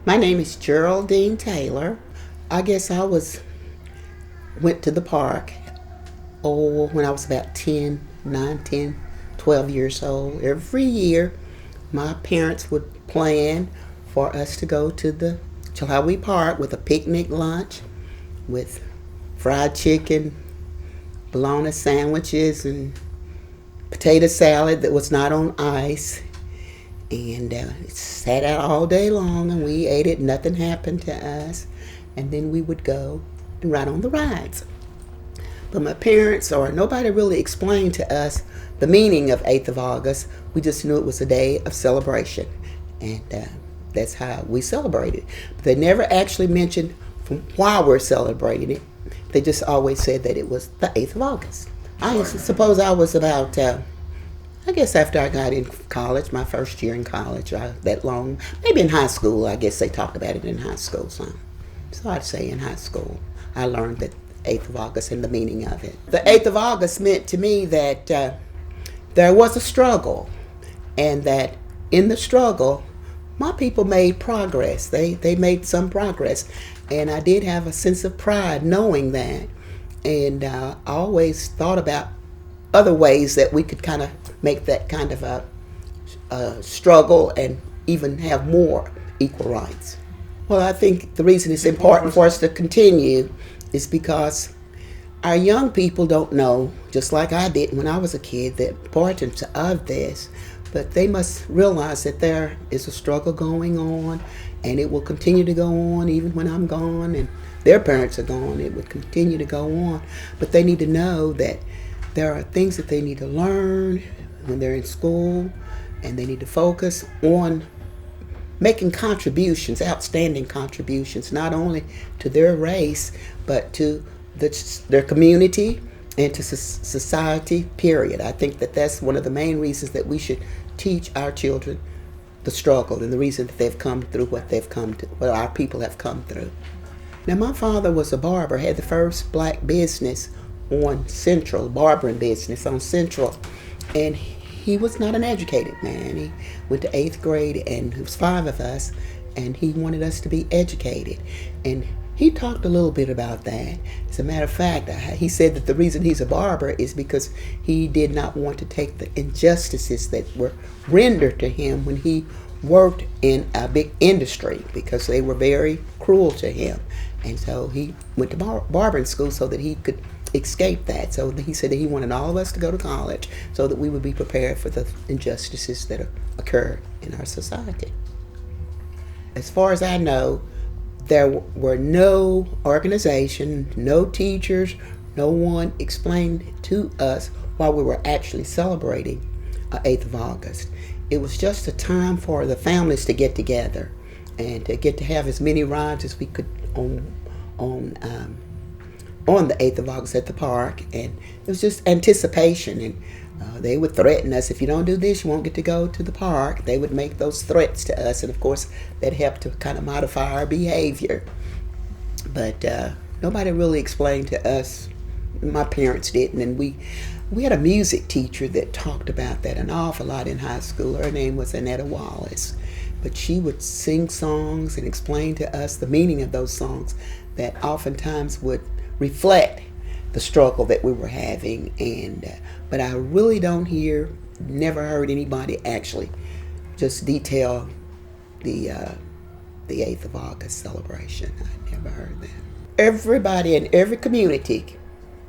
My name is Geraldine Taylor. I guess went to the park when I was about 12 years old. Every year, my parents would plan for us to go to the Chilhowee Park with a picnic lunch with fried chicken, bologna sandwiches, and potato salad that was not on ice. And it sat out all day long, and we ate it. Nothing happened to us. And then we would go and ride on the rides. But my parents or nobody really explained to us the meaning of 8th of August. We just knew it was a day of celebration. And that's how we celebrated. But they never actually mentioned why we're celebrating it. They just always said that it was the 8th of August. I suppose I was about I guess after I got in college, my first year in college, that long, maybe in high school, I guess they talked about it in high school some. So I'd say in high school, I learned the 8th of August and the meaning of it. The 8th of August meant to me that there was a struggle, and that in the struggle, my people made progress. They made some progress, and I did have a sense of pride knowing that. And I always thought about other ways that we could kind of make that kind of a struggle and even have more equal rights. Well, I think the reason it's important for us to continue is because our young people don't know, just like I did when I was a kid, the importance of this. But they must realize that there is a struggle going on, and it will continue to go on even when I'm gone and their parents are gone. It would continue to go on. But they need to know that there are things that they need to learn when they're in school, and they need to focus on making contributions, outstanding contributions, not only to their race, but to their community and to society, period. I think that that's one of the main reasons that we should teach our children the struggle and the reason that they've come through what our people have come through. Now, my father was a barber, had the first black business on Central, barbering business on Central, and he was not an educated man. He went to 8th grade, and there was 5 of us, and he wanted us to be educated. And he talked a little bit about that. As a matter of fact, he said that the reason he's a barber is because he did not want to take the injustices that were rendered to him when he worked in a big industry, because they were very cruel to him. And so he went to barbering school so that he could escape that. So he said that he wanted all of us to go to college so that we would be prepared for the injustices that occur in our society. As far as I know, there were no organization, no teachers, no one explained to us why we were actually celebrating 8th of August. It was just a time for the families to get together and to get to have as many rides as we could on the 8th of August at the park. And it was just anticipation, and they would threaten us, if you don't do this, you won't get to go to the park. They would make those threats to us, and of course that helped to kind of modify our behavior. But nobody really explained to us. My parents didn't, and we had a music teacher that talked about that an awful lot in high school. Her name was Annetta Wallace, but she would sing songs and explain to us the meaning of those songs that oftentimes would reflect the struggle that we were having. And but I really never heard anybody actually just detail the 8th of August celebration. I never heard that. Everybody in every community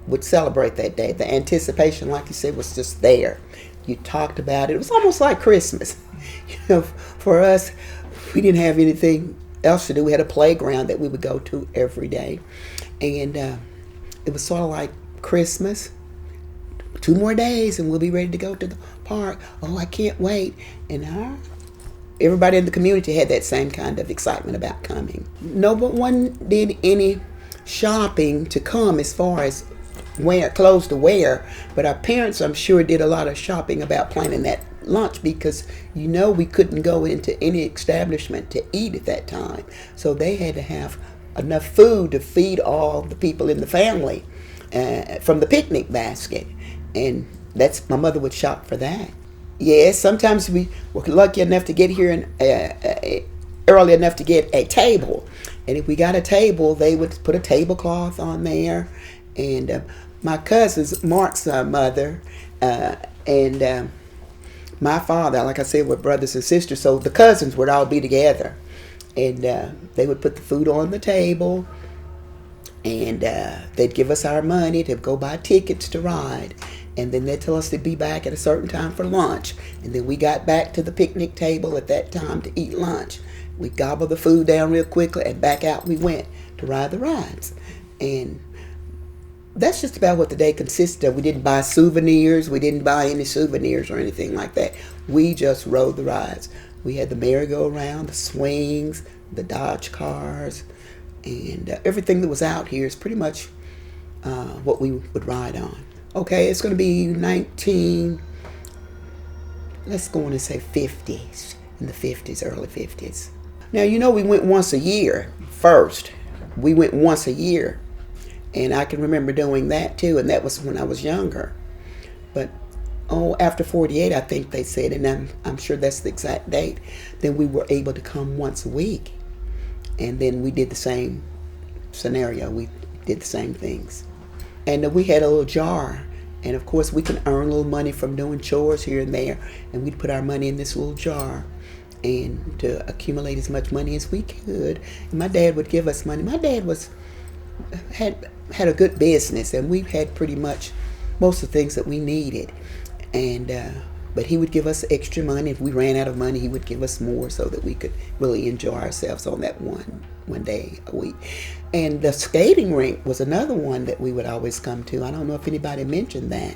would celebrate that day. The anticipation, like you said, was just there. You talked about it. It was almost like Christmas. For us, we didn't have anything else to do. We had a playground that we would go to every day. And it was sort of like Christmas. 2 more days and we'll be ready to go to the park. Oh, I can't wait. And everybody in the community had that same kind of excitement about coming. No one did any shopping to come as far as clothes to wear, but our parents, I'm sure, did a lot of shopping about planning that lunch, because we couldn't go into any establishment to eat at that time. So they had to have enough food to feed all the people in the family from the picnic basket. And my mother would shop for that. Yes, sometimes we were lucky enough to get here early enough to get a table. And if we got a table, they would put a tablecloth on there. And my cousin's, Mark's mother, and my father, like I said, were brothers and sisters. So the cousins would all be together. And they would put the food on the table. And they'd give us our money to go buy tickets to ride. And then they'd tell us to be back at a certain time for lunch. And then we got back to the picnic table at that time to eat lunch. We gobbled the food down real quickly, and back out we went to ride the rides. And that's just about what the day consisted of. We didn't buy souvenirs. We didn't buy any souvenirs or anything like that. We just rode the rides. We had the merry-go-round, the swings, the Dodge cars, and everything that was out here is pretty much what we would ride on. Okay, it's going to be let's go on and say 50s, in the 50s, early 50s. Now, we went once a year first. We went once a year, and I can remember doing that too, and that was when I was younger. But, after 48, I think they said, and I'm sure that's the exact date, then we were able to come once a week. And then we did the same scenario. We did the same things. And we had a little jar. And of course, we can earn a little money from doing chores here and there. And we'd put our money in this little jar and to accumulate as much money as we could. And my dad would give us money. My dad had a good business, and we had pretty much most of the things that we needed. And but he would give us extra money. If we ran out of money, he would give us more so that we could really enjoy ourselves on that one day a week. And the skating rink was another one that we would always come to. I don't know if anybody mentioned that,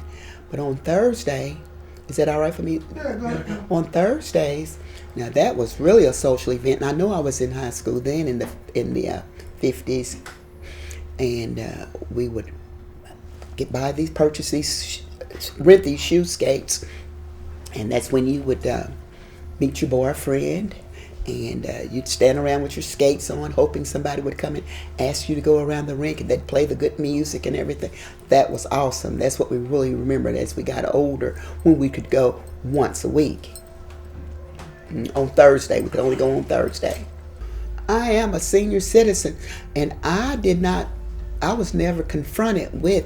but on Thursday, is that all right for me? Yeah, go ahead. On Thursdays, now that was really a social event. And I know I was in high school then in the 50s, and we would rent these shoe skates. And that's when you would meet your boyfriend, and you'd stand around with your skates on, hoping somebody would come and ask you to go around the rink, and they'd play the good music and everything. That was awesome. That's what we really remembered as we got older, when we could go once a week. On Thursday, we could only go on Thursday. I am a senior citizen, and I was never confronted with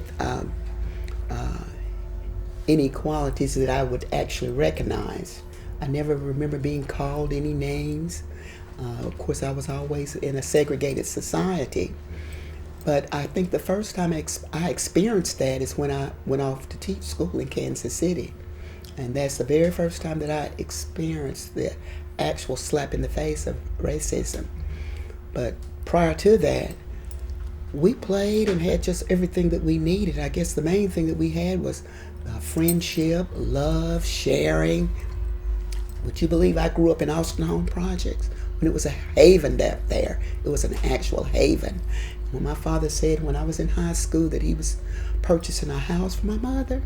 inequalities that I would actually recognize. I never remember being called any names. Of course, I was always in a segregated society. But I think the first time I experienced that is when I went off to teach school in Kansas City. And that's the very first time that I experienced the actual slap in the face of racism. But prior to that, we played and had just everything that we needed. I guess the main thing that we had was friendship, love, sharing. Would you believe I grew up in Austin Home Projects? When it was a haven up there. It was an actual haven. When my father said when I was in high school that he was purchasing a house for my mother,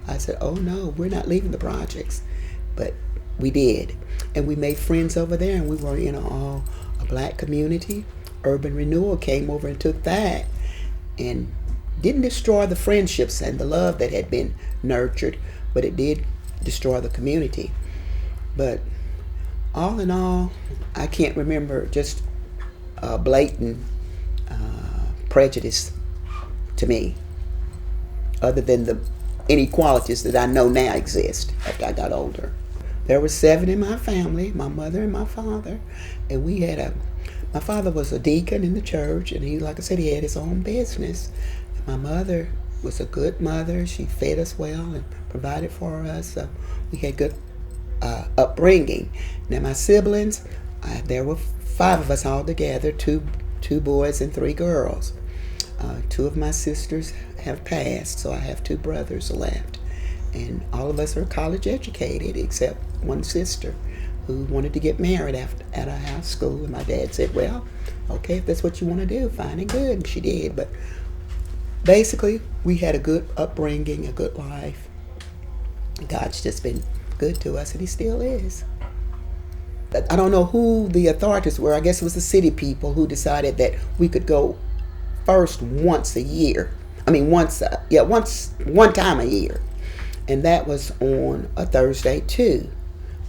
I said, oh no, we're not leaving the projects. But we did. And we made friends over there, and we were in a black community. Urban Renewal came over and took that and didn't destroy the friendships and the love that had been nurtured, but it did destroy the community. But all in all, I can't remember just blatant prejudice to me, other than the inequalities that I know now exist after I got older. There were 7 in my family, my mother and my father, and we had my father was a deacon in the church, and he, like I said, he had his own business. My mother was a good mother. She fed us well and provided for us. So we had good upbringing. Now my siblings, there were 5 of us all together, two boys and 3 girls. 2 of my sisters have passed, so I have 2 brothers left. And all of us are college educated, except one sister who wanted to get married out of high school. And my dad said, well, okay, if that's what you want to do, fine and good. And she did. But basically, we had a good upbringing, a good life. God's just been good to us, and he still is. I don't know who the authorities were. I guess it was the city people who decided that we could go first once a year. I mean, one time a year. And that was on a Thursday too.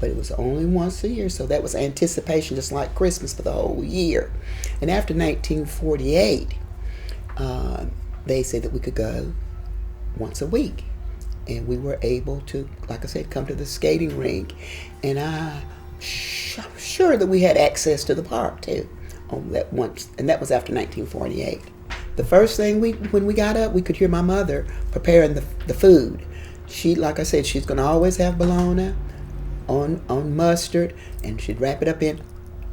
but it was only once a year, so that was anticipation, just like Christmas, for the whole year. And after 1948, they said that we could go once a week, and we were able to, like I said, come to the skating rink, and I'm sure that we had access to the park too on that once, and that was after 1948. The first thing when we got up, we could hear my mother preparing the food. She, like I said, she's going to always have bologna on mustard, and she'd wrap it up in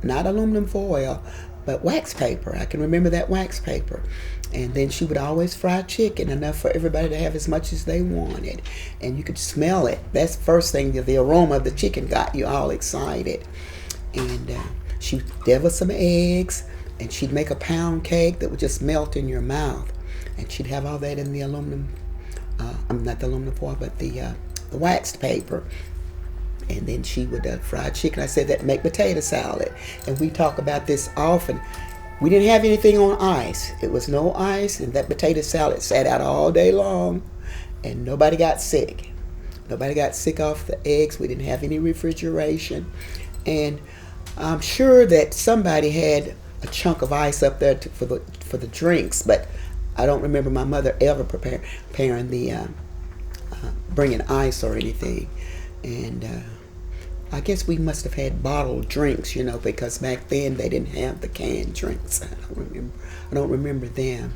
not aluminum foil, but wax paper. I can remember that wax paper. And then she would always fry chicken, enough for everybody to have as much as they wanted. And you could smell it. That's the first thing, the aroma of the chicken got you all excited. And she'd devil some eggs, and she'd make a pound cake that would just melt in your mouth. And she'd have all that in the aluminum, not the aluminum foil, but the waxed paper. And then she would fry chicken. I said that make potato salad. And we talk about this often. We didn't have anything on ice. It was no ice, and that potato salad sat out all day long, and nobody got sick. Nobody got sick off the eggs. We didn't have any refrigeration. And I'm sure that somebody had a chunk of ice up there for the drinks, but I don't remember my mother ever preparing bringing ice or anything. And I guess we must have had bottled drinks, because back then they didn't have the canned drinks. I don't remember them.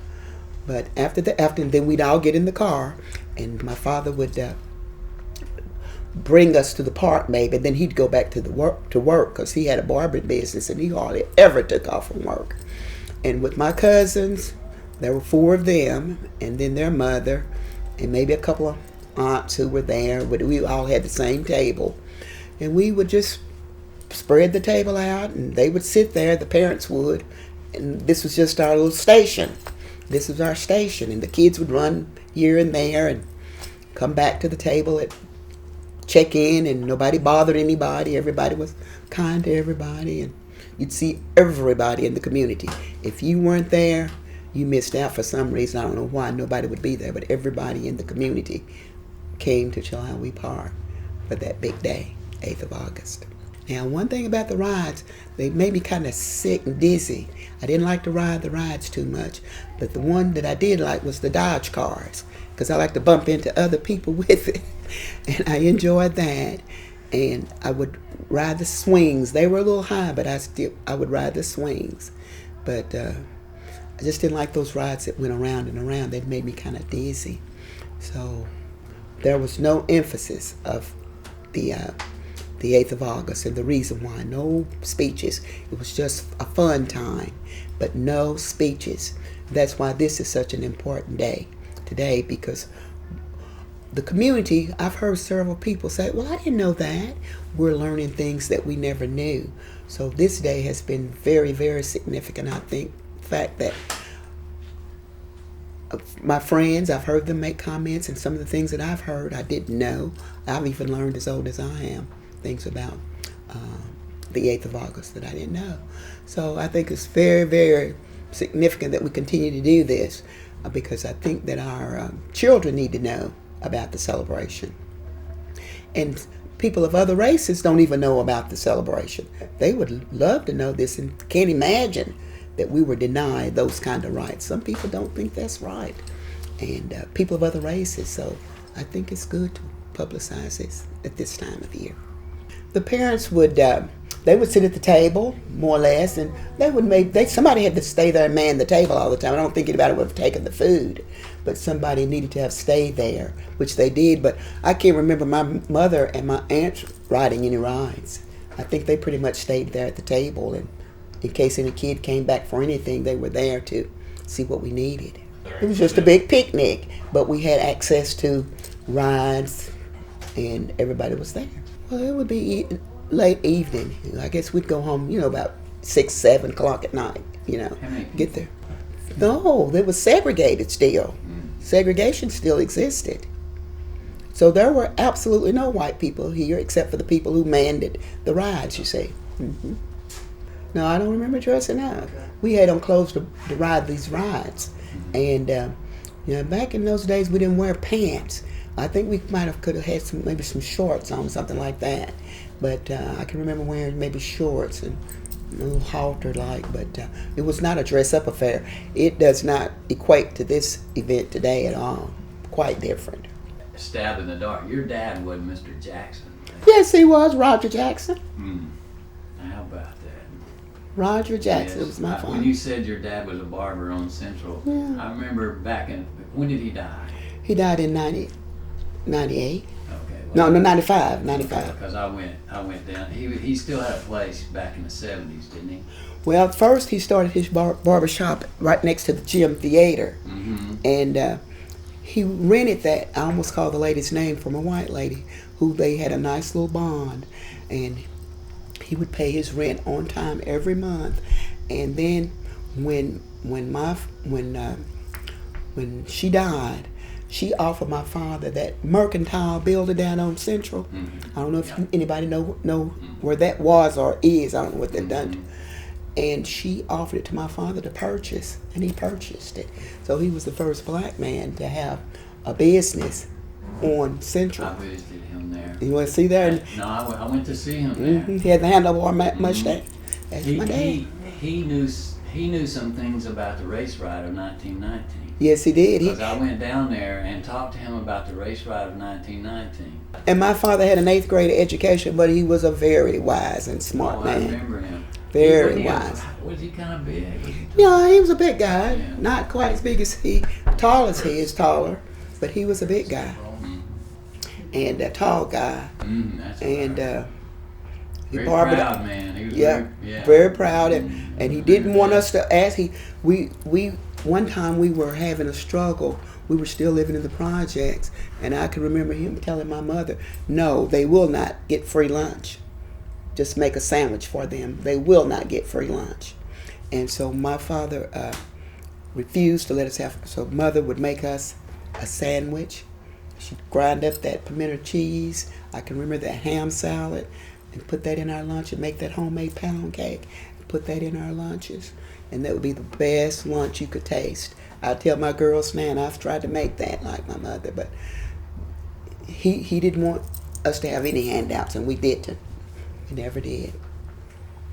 But after then we'd all get in the car, and my father would bring us to the park maybe. Then he'd go back to work because he had a barbering business, and he hardly ever took off from work. And with my cousins, there were 4 of them, and then their mother, and maybe a couple of aunts who were there, but we all had the same table. And we would just spread the table out, and they would sit there, the parents would, and this was just our little station. This was our station, and the kids would run here and there and come back to the table at check in, and nobody bothered anybody. Everybody was kind to everybody, and you'd see everybody in the community. If you weren't there, you missed out for some reason. I don't know why nobody would be there, but everybody in the community came to Chilhowee Park for that big day, 8th of August. Now, one thing about the rides, they made me kind of sick and dizzy. I didn't like to ride the rides too much, but the one that I did like was the Dodge cars, because I like to bump into other people with it, and I enjoyed that. And I would ride the swings. They were a little high, but I would ride the swings. But I just didn't like those rides that went around and around. They made me kind of dizzy. So there was no emphasis of the 8th of August, and the reason why, no speeches. It was just a fun time, but no speeches. That's why this is such an important day today, because the community, I've heard several people say, well, I didn't know that. We're learning things that we never knew. So this day has been very, very significant. I think the fact that my friends, I've heard them make comments, and some of the things that I've heard I didn't know. I've even learned, as old as I am, things about the 8th of August that I didn't know. So I think it's very, very significant that we continue to do this, because I think that our children need to know about the celebration. And people of other races don't even know about the celebration. They would love to know this and can't imagine that we were denied those kind of rights. Some people don't think that's right. And people of other races. So I think it's good to publicize this at this time of year. The parents would, they would sit at the table, more or less, and they would somebody had to stay there and man the table all the time. I don't think anybody would have taken the food, but somebody needed to have stayed there, which they did. But I can't remember my mother and my aunts riding any rides. I think they pretty much stayed there at the table, and in case any kid came back for anything, they were there to see what we needed. It was just a big picnic, but we had access to rides, and everybody was there. Well, it would be late evening. I guess we'd go home, about 6, 7 o'clock at night, get there. No, it was segregated still. Segregation still existed. So there were absolutely no white people here except for the people who manned the rides, you see. Mm-hmm. No, I don't remember dressing up. We had on clothes to ride these rides. And, back in those days, we didn't wear pants. I think we could have had maybe some shorts on, something like that. But I can remember wearing maybe shorts and a little halter like. But it was not a dress up affair. It does not equate to this event today at all. Quite different. Stab in the dark. Your dad was Mr. Jackson. Yes, he was Roger Jackson. How about that? Roger Jackson. Yes. It was my father. When you said your dad was a barber on Central, Yeah. I remember when did he die? He died in 98. Okay. No, 95. 95. Because I went down. He still had a place back in the 70s, didn't he? Well, first he started his barber shop right next to the gym theater. And he rented that. I almost called the lady's name from a white lady who they had a nice little bond. And he would pay his rent on time every month. And then when she died, she offered my father that mercantile building down on Central. I don't know if anybody know where that was or is. I don't know what they've done. And she offered it to my father to purchase, and he purchased it. So he was the first black man to have a business on Central. I visited him there. You want to see there? No, I went to see him there. He had the handlebar mustache. That's my dad. He knew some things about the race ride of 1919. Yes, he did. Because I went down there and talked to him about the race ride of 1919. And my father had an 8th grade education, but he was a very wise and smart man. I remember him. Very wise. Was he kind of big? Yeah, he was a big guy. Yeah. Not quite as big as he. Tall as he is taller, but he was a big guy. And a tall guy. That's and very proud man. He was very proud. And he didn't want us to ask. One time we were having a struggle. We were still living in the projects, and I can remember him telling my mother, "No, they will not get free lunch. Just make a sandwich for them. They will not get free lunch." And so my father refused to let us have. So mother would make us a sandwich. She'd grind up that pimento cheese. I can remember that ham salad, and put that in our lunch, and make that homemade pound cake. And put that in our lunches, and that would be the best lunch you could taste. I tell my girls now, and I've tried to make that like my mother, but he didn't want us to have any handouts, and we didn't. We never did.